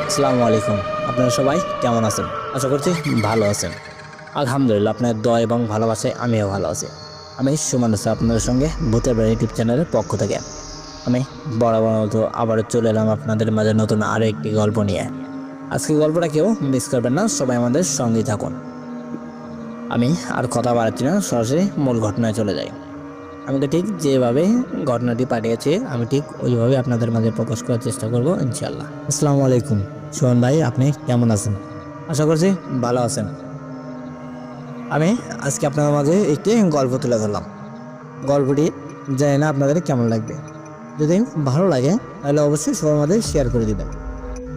আসসালামু আলাইকুম। আপনারা সবাই কেমন আছেন? আশা করছি ভালো আছেন। আলহামদুলিল্লাহ, আপনার দোয়া এবং ভালোবাসায় আমিও ভালো আছি। আমি সুমন আছি আপনাদের সঙ্গে ভূতের বাড়ি ইউটিউব চ্যানেলের পক্ষ থেকে। আমি বরাবর মতো আবারও চলে এলাম আপনাদের মাঝে নতুন আরও একটি গল্প নিয়ে। আজকে গল্পটা কেউ মিস করবেন না, সবাই আমাদের সঙ্গেই থাকুন। আমি আর কথা বাড়াচ্ছি না, সরাসরি মূল ঘটনায় চলে যাই। আমি তো ঠিক যেভাবে ঘটনাটি পাঠিয়েছি আমি ঠিক ওইভাবে আপনাদের মাঝে প্রকাশ করার চেষ্টা করব ইনশাআল্লাহ। আসসালামু আলাইকুম সোহন ভাই, আপনি কেমন আছেন? আশা করছি ভালো আছেন। আমি আজকে আপনাদের মাঝে একটি গল্প তুলে ধরলাম। গল্পটি জানি না আপনাদের কেমন লাগবে। যদি ভালো লাগে তাহলে অবশ্যই সবার মাঝে শেয়ার করে দিবেন।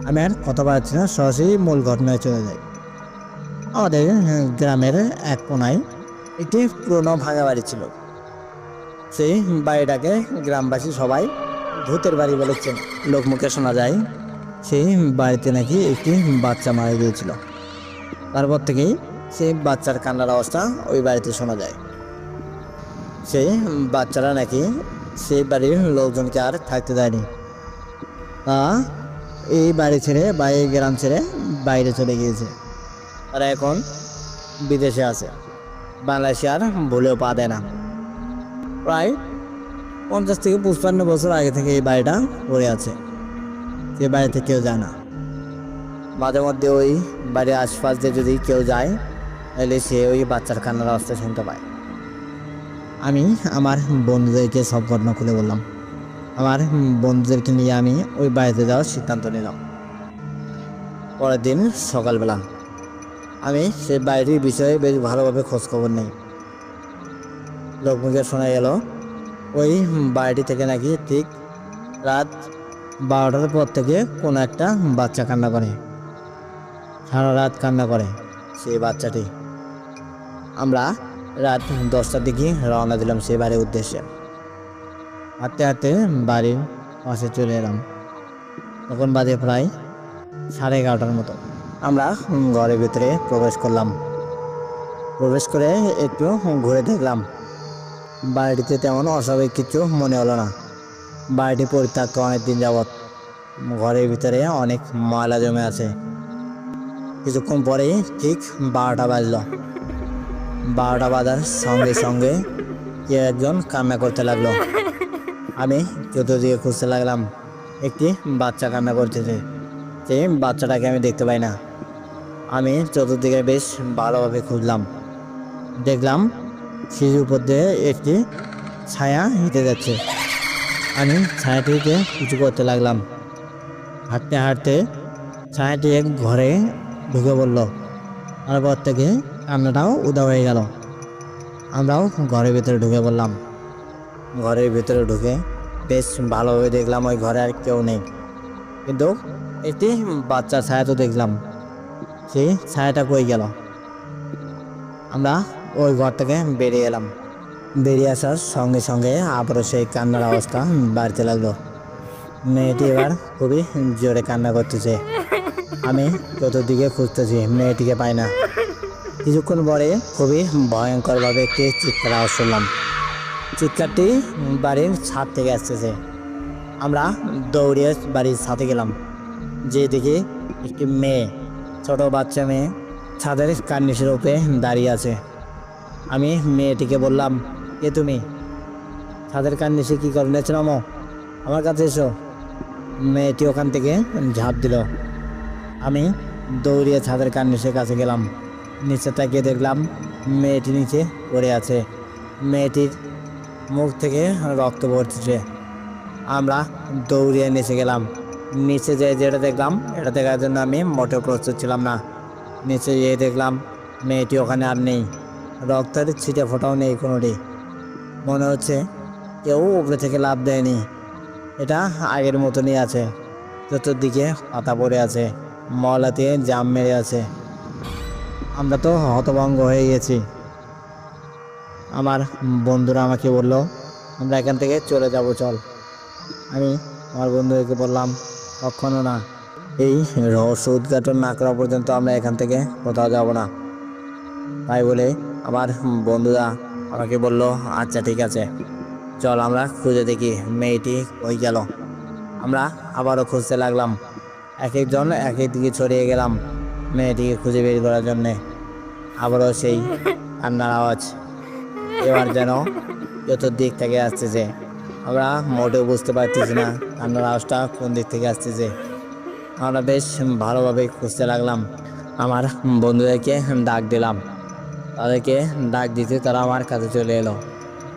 আমি আর কথা বাড়াচ্ছি না, সরাসরি মূল ঘটনায় চলে যাই। আমাদের গ্রামের এক কোনায় একটি পুরনো ভাঙা বাড়ি ছিল। সেই বাড়িটাকে গ্রামবাসী সবাই ভূতের বাড়ি বলেছেন। লোকমুখে শোনা যায় সেই বাড়িতে নাকি একটি বাচ্চা মারা গিয়েছিল। তারপর থেকেই সেই বাচ্চার কান্নার আওয়াজটা ওই বাড়িতে শোনা যায়। সেই বাচ্চারা নাকি সেই বাড়ির লোকজনকে আর থাকতে দেয়নি। তা এই বাড়ি ছেড়ে বা এই গ্রাম ছেড়ে বাইরে চলে গিয়েছে। তারা এখন বিদেশে আছে। বাংলাদেশে আর ভুলেও পা দেয় না। প্রায় 50 থেকে 55 বছর আগে থেকে এই বাড়িটা পড়ে আছে। সে বাড়িতে কেউ যায় না। মাঝে মধ্যে ওই বাড়ির আশপাশ দিয়ে যদি কেউ যায় তাহলে সে ওই বাচ্চার কান্নার আওয়াজটা শুনতে পায়। আমি আমার বন্ধুদেরকে সব ঘটনা খুলে বললাম। আমার বন্ধুদেরকে নিয়ে আমি ওই বাড়িতে যাওয়ার সিদ্ধান্ত নিলাম। পরের দিন সকালবেলা আমি সেই বাড়িটির বিষয়ে বেশ ভালোভাবে খোঁজখবর নেই। লোকমুখে শোনা গেল ওই বাড়িটি থেকে নাকি ঠিক রাত 12টার পর থেকে কোনো একটা বাচ্চা কান্না করে। সারা রাত কান্না করে সেই বাচ্চাটি। আমরা রাত 10টার দিকে রওনা দিলাম সেই বাড়ির উদ্দেশ্যে। হাঁটতে হাঁটতে বাড়ির পাশে চলে এলাম। তখন বাজে প্রায় 11:30টার মতো। আমরা ঘরের ভিতরে প্রবেশ করলাম। প্রবেশ করে একটু ঘুরে দেখলাম। বাড়িটিতে তেমন অস্বাভাবিক কিছু মনে হলো না। বাড়িটি পরিত্যক্ত অনেকদিন যাবৎ। ঘরের ভিতরে অনেক ময়লা জমে আছে। কিছুক্ষণ পরেই ঠিক 12টা বাজলো। 12টা বাজার সঙ্গে সঙ্গে কেউ একজন কান্না করতে লাগলো। আমি চতুর্দিকে খুঁজতে লাগলাম। একটি বাচ্চা কান্না করতেছে। সেই বাচ্চাটাকে আমি দেখতে পাই না। আমি চতুর্দিকে বেশ ভালোভাবে খুঁজলাম। দেখলাম সিঁড়ির উপর দিয়ে একটি ছায়া হেঁটে যাচ্ছে। আমি ছায়াটিকে কিছু করতে লাগলাম। হাঁটতে হাঁটতে ছায়াটি এক ঘরে ঢুকে পড়ল। তারপর থেকে কান্নাটাও উদা হয়ে গেল। আমরাও ঘরের ভিতরে ঢুকে পড়লাম। ঘরের ভিতরে ঢুকে বেশ ভালোভাবে দেখলাম ওই ঘরে আর কেউ নেই, কিন্তু একটি বাচ্চা ছায়া তো দেখলাম। সেই ছায়াটা কই গেল? আমরা ওই ঘর থেকে বেরিয়ে এলাম। বেরিয়ে আসার সঙ্গে সঙ্গে আবারও সেই কান্নার অবস্থা বাড়তে লাগলো। মেয়েটি এবার খুবই জোরে কান্না করতেছে। আমি চতুর্দিকে খুঁজতেছি, মেয়েটিকে পাই না। কিছুক্ষণ পরে খুবই ভয়ঙ্করভাবে একটি চিৎকার আওয়াজ শুনলাম। চিৎকারটি বাড়ির ছাদ থেকে আসতেছে। আমরা দৌড়িয়ে বাড়ির ছাদে গেলাম। যে দেখি একটি মেয়ে, ছোট বাচ্চা মেয়ে, ছাদের কার্নিশের উপরে দাঁড়িয়ে আছে। আমি মেয়েটিকে বললাম, কে তুমি? ছাদের কার্নিশে কী করো? নেচে নামো, আমার কাছে এসো। মেয়েটি ওখান থেকে ঝাঁপ দিল। আমি দৌড়িয়ে ছাদের কার্নিশের কাছে গেলাম। নিচে তাকিয়ে দেখলাম মেয়েটি নিচে পড়ে আছে। মেয়েটির মুখ থেকে রক্ত পড়তেছে। আমরা দৌড়িয়ে নিচে গেলাম। নিচে যেটা দেখলাম এটা দেখার জন্য আমি মোটেও প্রস্তুত ছিলাম না। নিচে যেয়ে দেখলাম মেয়েটি ওখানে আর নেই। রক্তের ছিটে ফোটাও নেই কোনোটি। মনে হচ্ছে কেউ উপরে থেকে লাফ দেয়নি। এটা আগের মতনই আছে। চতুর্দিকে পাতা পড়ে আছে, ময়লাতে জাম মেরে আছে। আমরা তো হতভম্ব হয়ে গেছি। আমার বন্ধুরা আমাকে বলল, আমরা এখান থেকে চলে যাব, চল। আমি আমার বন্ধুদেরকে বললাম, কখনো না। এই রহস্য উদ্ঘাটন না করা পর্যন্ত আমরা এখান থেকে কোথাও যাব না। তাই বলে আমার বন্ধুরা আমাকে বলল, আচ্ছা ঠিক আছে, চল আমরা খুঁজে দেখি মেয়েটি কই গেল। আমরা আবারও খুঁজতে লাগলাম। এক একজন এক এক দিকে ছড়িয়ে গেলাম মেয়েটিকে খুঁজে বের করার জন্যে। আবারও সেই কান্নার আওয়াজ, এবার যেন চতুর্দিক থেকে আসতেছে। আমরা মোটেও বুঝতে পারতেছি না কান্নার আওয়াজটা কোন দিক থেকে আসতেছে। আমরা বেশ ভালোভাবে খুঁজতে লাগলাম। আমার বন্ধুদেরকে ডাক দিলাম, তাদেরকে ডাক দিতে তারা আমার কাছে চলে এলো।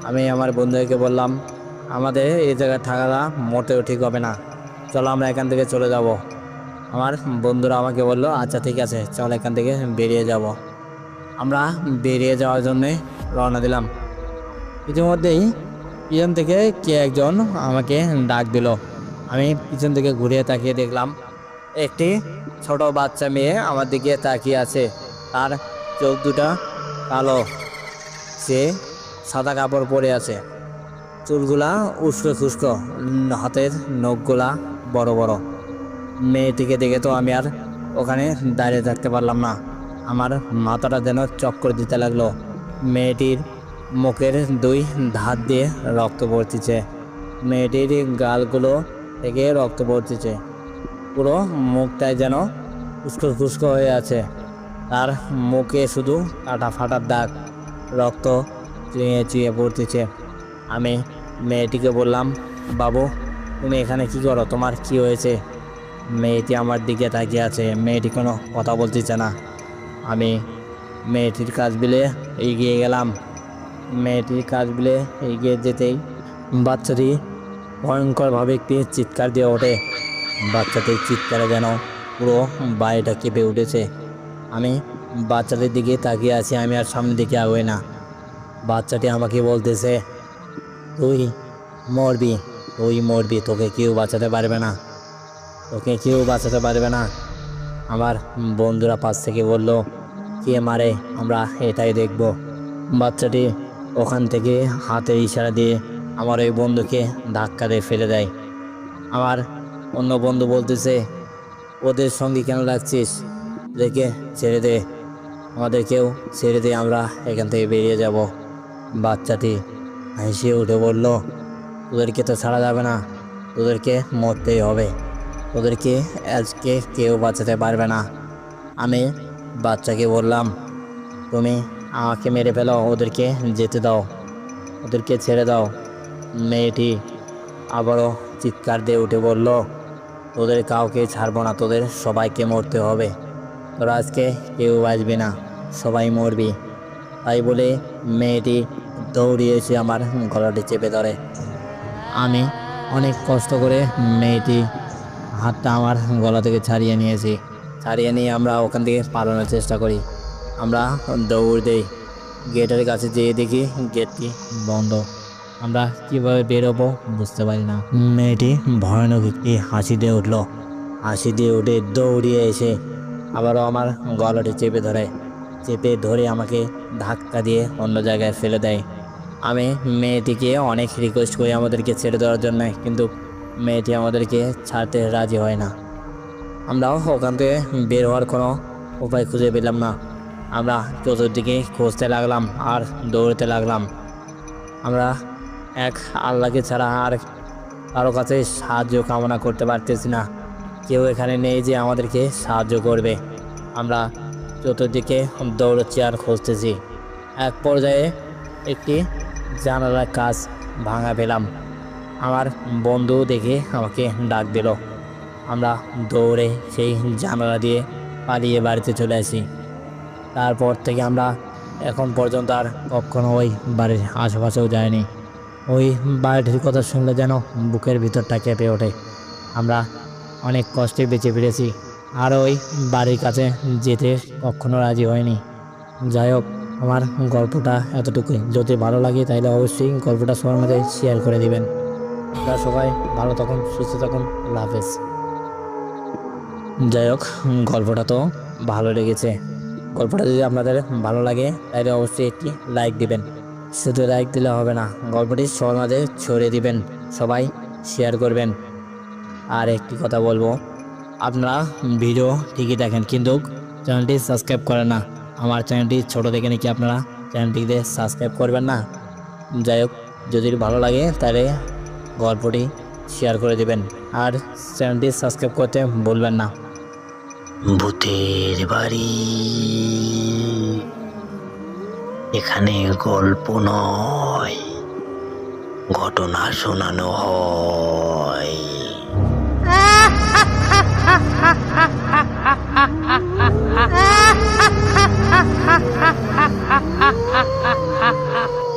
আমি আমার বন্ধুদেরকে বললাম, আমাদের এই জায়গায় থাকাটা মোটেও ঠিক হবে না, চলো আমরা এখান থেকে চলে যাব। আমার বন্ধুরা আমাকে বললো, আচ্ছা ঠিক আছে, চল এখান থেকে বেরিয়ে যাব। আমরা বেরিয়ে যাওয়ার জন্যে রওনা দিলাম। ইতিমধ্যেই পিছন থেকে কে একজন আমাকে ডাক দিল। আমি পিছন থেকে ঘুরিয়ে তাকিয়ে দেখলাম একটি ছোট বাচ্চা মেয়ে আমার দিকে তাকিয়ে আছে। তার চোখ দুটা কালো, সে সাদা কাপড় পরে আছে, চুলগুলা উস্কো খুস্কো, হাতের নখগুলা বড় বড়। মেয়েটিকে দেখে তো আমি আর ওখানে দাঁড়িয়ে থাকতে পারলাম না, আমার মাথাটা যেন চক্কর দিতে লাগলো। মেয়েটির মুখের দুই ধার দিয়ে রক্ত পড়তেছে, মেয়েটির গালগুলো থেকে রক্ত পড়তেছে, পুরো মুখটায় যেন উস্কো খুস্কো হয়ে আছে। তার মুখে শুধু কাটা ফাটার দাগ, রক্ত চুইয়ে চুইয়ে পড়তেছে। আমি মেয়েটিকে বললাম, বাবু তুমি এখানে কি করো, তোমার কি হয়েছে? মেয়েটি আমার দিকে তাকিয়ে আছে, মেয়েটি কোনো কথা বলতেছে না। আমি মেয়েটির কাছ বিলে এগিয়ে গেলাম। মেয়েটির কাছ বিলে এগিয়ে যেতেই বাচ্চাটি ভয়ঙ্করভাবে একটি চিৎকার দিয়ে ওঠে। বাচ্চাটির চিৎকারে যেন পুরো বাড়িটা কেঁপে উঠেছে। আমি বাচ্চাটির দিকে তাকিয়ে আছি, আমি আর সামনের দিকে আগাই না। বাচ্চাটি আমাকে বলতেছে, তুই মরবি, তুই মরবি, তোকে কেউ বাঁচাতে পারবে না, তোকে কেউ বাঁচাতে পারবে না। আমার বন্ধুরা পাশ থেকে বলল, কে মারে আমরা এটাই দেখব। বাচ্চাটি ওখান থেকে হাতের ইশারা দিয়ে আমার ওই বন্ধুকে ধাক্কা দিয়ে ফেলে দেয়। আমার অন্য বন্ধু বলতেছে, ওদের সঙ্গে কেন লাগছিস, ওদেরকে ছেড়ে দে, আমাদেরকেও ছেড়ে দে, আমরা এখান থেকে বেরিয়ে যাব। বাচ্চাটি হেসে উঠে বলল, তোদেরকে তো ছাড়া যাবে না, তোদেরকে মরতেই হবে, ওদেরকে আজকে কেউ বাঁচাতে পারবে না। আমি বাচ্চাকে বললাম, তুমি আমাকে মেরে ফেলো, ওদেরকে যেতে দাও, ওদেরকে ছেড়ে দাও। মেয়েটি আবারও চিৎকার দিয়ে উঠে বলল, তোদের কাউকে ছাড়বো না, তোদের সবাইকে মরতে হবে, তোরা আজকে কেউ বাঁচবি না, সবাই মরবি। তাই বলে মেয়েটি দৌড়িয়ে এসে আমার গলাটি চেপে ধরে। আমি অনেক কষ্ট করে মেয়েটি হাতটা আমার গলা থেকে ছাড়িয়ে নিয়েছি। ছাড়িয়ে নিয়ে আমরা ওখান থেকে পালানোর চেষ্টা করি। আমরা দৌড় দিই, গেটের কাছে যেয়ে দেখি গেটটি বন্ধ। আমরা কীভাবে বেরোবো বুঝতে পারি না। মেয়েটি ভয়ানক একটি হাসি দিয়ে উঠলো, হাসি দিয়ে উঠে দৌড়িয়ে এসে আবারও আমার গলাটি চেপে ধরে আমাকে ধাক্কা দিয়ে অন্য জায়গায় ফেলে দেয়। আমি মেয়েটিকে অনেক রিকোয়েস্ট করি আমাদেরকে ছেড়ে দেওয়ার জন্য, কিন্তু মেয়েটি আমাদেরকে ছাড়তে রাজি হয় না। আমরাও ওখান থেকে বের হওয়ার কোনো উপায় খুঁজে পেলাম না। আমরা চতুর্দিকে খুঁজতে লাগলাম আর দৌড়তে লাগলাম। আমরা এক আল্লাহকে ছাড়া আর কারো কাছে সাহায্য কামনা করতে পারতেছি না, কেউ এখানে নেই যে আমাদেরকে সাহায্য করবে। আমরা চতুর্দিকে দৌড়চ্ছি আর খুঁজতেছি। এক পর্যায়ে একটি জানালার কাজ ভাঙা পেলাম। আমার বন্ধু দেখে আমাকে ডাক দিল। আমরা দৌড়ে সেই জানালা দিয়ে পালিয়ে বাড়িতে চলে আসি। তারপর থেকে আমরা এখন পর্যন্ত আর কখনো ওই বাড়ির আশেপাশেও যাইনি। ওই বাড়িটির কথা শুনলে যেন বুকের ভিতরটা কেঁপে ওঠে। আমরা অনেক কষ্টে বেঁচে ফিরেছি, আর ওই বাড়ির কাছে যেতে কখনো রাজি হয়নি। যাই হোক, আমার গল্পটা এতটুকুই। যদি ভালো লাগে তাহলে অবশ্যই গল্পটা সবার মধ্যে শেয়ার করে দিবেন। আপনারা সবাই ভালো থাকুন, সুস্থ থাকুন, আল্লাহ হাফেজ। যাই হোক, গল্পটা তো ভালো লেগেছে। গল্পটা যদি আপনাদের ভালো লাগে তাহলে অবশ্যই একটি লাইক দিবেন। শুধু লাইক দিলে হবে না, গল্পটি সবার মাঝে ছড়িয়ে দিবেন, সবাই শেয়ার করবেন। আর একটি কথা বলবো, আপনারা ভিডিও ঠিকই দেখেন কিন্তু চ্যানেলটি সাবস্ক্রাইব করেন না। আমার চ্যানেলটি ছোটো দেখে নাকি আপনারা চ্যানেলটিতে সাবস্ক্রাইব করবেন না। যাই হোক, যদি ভালো লাগে তাহলে গল্পটি শেয়ার করে দিবেন। আর চ্যানেলটি সাবস্ক্রাইব করতে ভুলবেন না। ভূতের বাড়ি, এখানে গল্প নয়, ঘটনা শোনানো হয়।